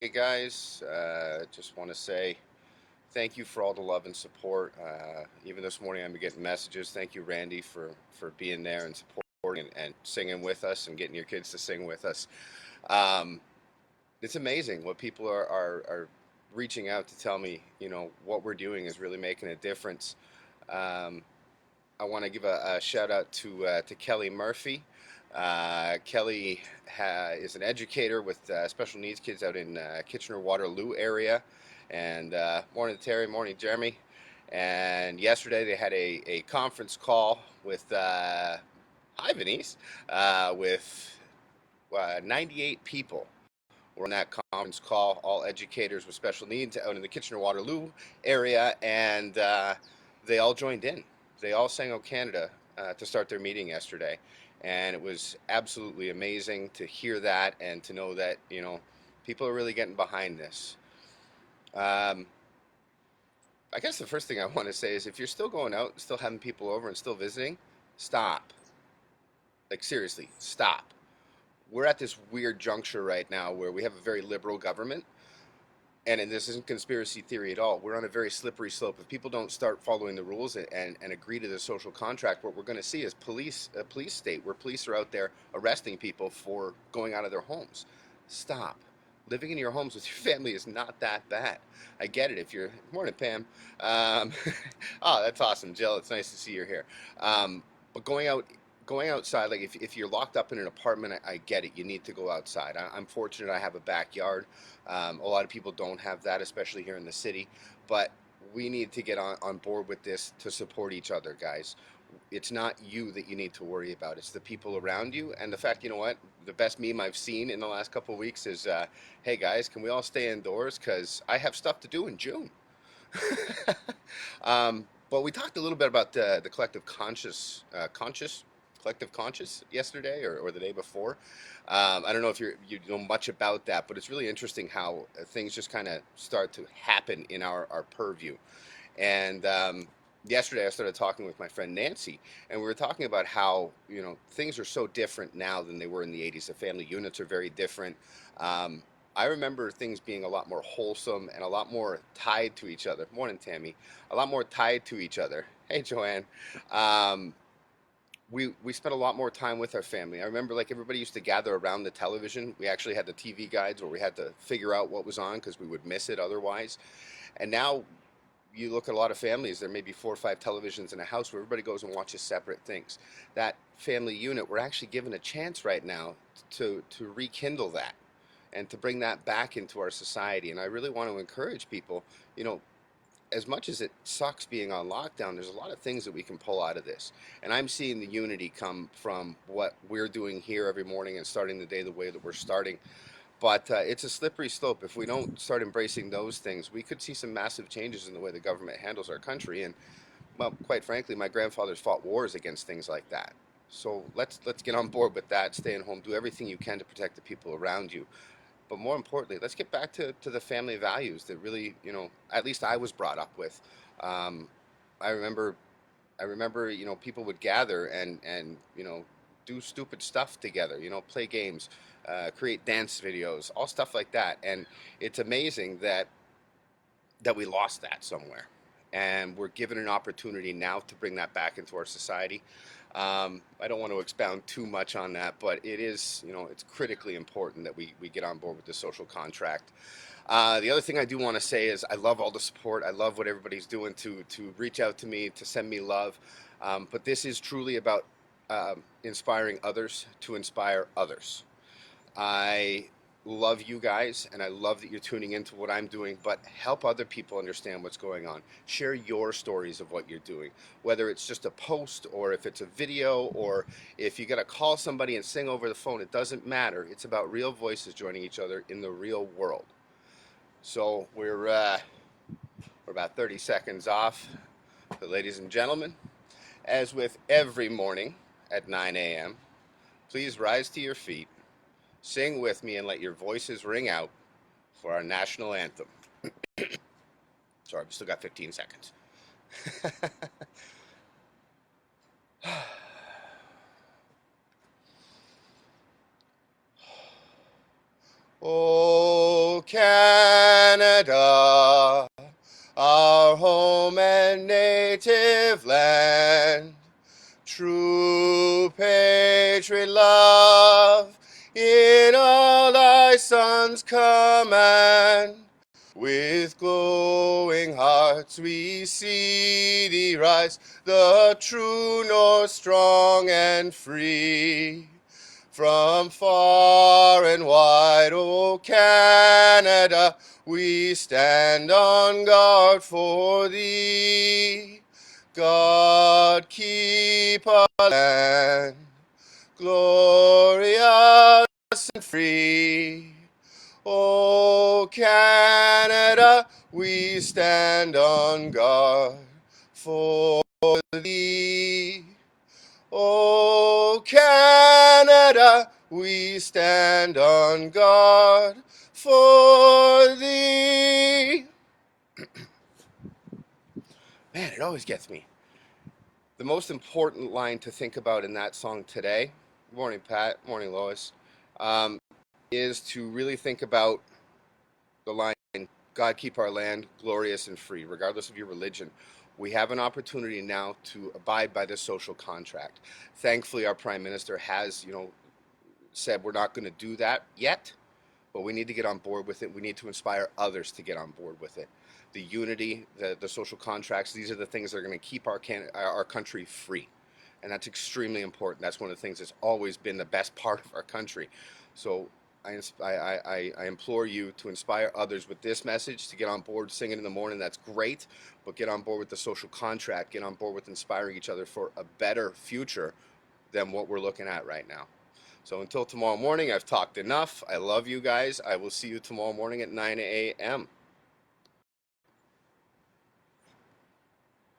Hey guys, just want to say thank you for all the love and support. Even this morning, I'm getting messages. Thank you, Randy, for being there and supporting and singing with us and getting your kids to sing with us. Um, it's amazing what people are reaching out to tell me. What we're doing is really making a difference. Um, I want to give a shout out to Kelly Murphy. Kelly is an educator with special needs kids out in Kitchener Waterloo area. And morning Terry, morning Jeremy. And yesterday they had a conference call with hi Denise with 98 people. We're on that conference call, all educators with special needs out in the Kitchener Waterloo area, and they all joined in. They all sang "O Canada" to start their meeting yesterday, and it was absolutely amazing to hear that and to know that people are really getting behind this. Um, I guess the first thing I want to say is if you're still going out, still having people over, and still visiting, stop. Like seriously, stop. We're at this weird juncture right now where we have a very liberal government, and this isn't conspiracy theory at all. We're on a very slippery slope. If people don't start following the rules and agree to the social contract, what we're going to see is a police state where police are out there arresting people for going out of their homes. Stop. Living in your homes with your family is not that bad. I get it. If you're morning, Pam. Um, oh, that's awesome, Jill. It's nice to see you're here. But going outside, like if you're locked up in an apartment, I get it. You need to go outside. I'm fortunate. I have a backyard. A lot of people don't have that, especially here in the city. But we need to get on board with this to support each other, guys. It's not you that you need to worry about. It's the people around you. And the fact, you know what? The best meme I've seen in the last couple of weeks is, hey guys, can we all stay indoors? Because I have stuff to do in June. But we talked a little bit about the collective conscious yesterday or the day before. I don't know if you know much about that, but it's really interesting how things just kind of start to happen in our purview. And yesterday I started talking with my friend Nancy, and we were talking about how things are so different now than they were in the 80s. The family units are very different. Um, I remember things being a lot more wholesome and a lot more tied to each other. Morning, Tammy. A lot more tied to each other. Hey, Joanne. Um, we spent a lot more time with our family. I remember like everybody used to gather around the television. We actually had the TV guides where we had to figure out what was on because we would miss it otherwise. And now you look at a lot of families, there may be 4 or 5 televisions in a house where everybody goes and watches separate things. That family unit, we're actually given a chance right now to rekindle that and to bring that back into our society. And I really want to encourage people, you know, as much as it sucks being on lockdown, there's a lot of things that we can pull out of this. And I'm seeing the unity come from what we're doing here every morning and starting the day the way that we're starting. But it's a slippery slope. If we don't start embracing those things, we could see some massive changes in the way the government handles our country. And well, quite frankly, my grandfathers fought wars against things like that. So let's get on board with that. Stay at home. Do everything you can to protect the people around you. But more importantly, let's get back to the family values that really, at least I was brought up with. Um, I remember people would gather and do stupid stuff together, play games, create dance videos, all stuff like that. And it's amazing that we lost that somewhere, and we're given an opportunity now to bring that back into our society. I don't want to expound too much on that, but it is, it's critically important that we get on board with the social contract. The other thing I do want to say is I love all the support. I love what everybody's doing to reach out to me, to send me love. But this is truly about inspiring others to inspire others. I love you guys and I love that you're tuning into what I'm doing, but help other people understand what's going on. Share your stories of what you're doing, whether it's just a post or if it's a video or if you got to call somebody and sing over the phone. It doesn't matter. It's about real voices joining each other in the real world. So we're about 30 seconds off. So ladies and gentlemen, as with every morning at 9 a.m., please rise to your feet, sing with me, and let your voices ring out for our national anthem. Sorry, we still got 15 seconds. O Canada, our home and native land, true patriot love in all thy sons command. With glowing hearts we see thee rise, the true north strong and free. From far and wide, O Canada, we stand on guard for thee. God keep our land glorious and free. O Canada, we stand on guard for thee. O Canada, we stand on guard for thee. Man, it always gets me. The most important line to think about in that song today, good morning, Pat, morning, Lois, um, is to really think about the line, God keep our land glorious and free, regardless of your religion. We have an opportunity now to abide by this social contract. Thankfully, our prime minister has, said we're not going to do that yet, but we need to get on board with it. We need to inspire others to get on board with it. The unity, the social contracts, these are the things that are going to keep our country free. And that's extremely important. That's one of the things that's always been the best part of our country. So I implore you to inspire others with this message, to get on board singing in the morning. That's great, but get on board with the social contract. Get on board with inspiring each other for a better future than what we're looking at right now. So until tomorrow morning, I've talked enough. I love you guys. I will see you tomorrow morning at 9 a.m.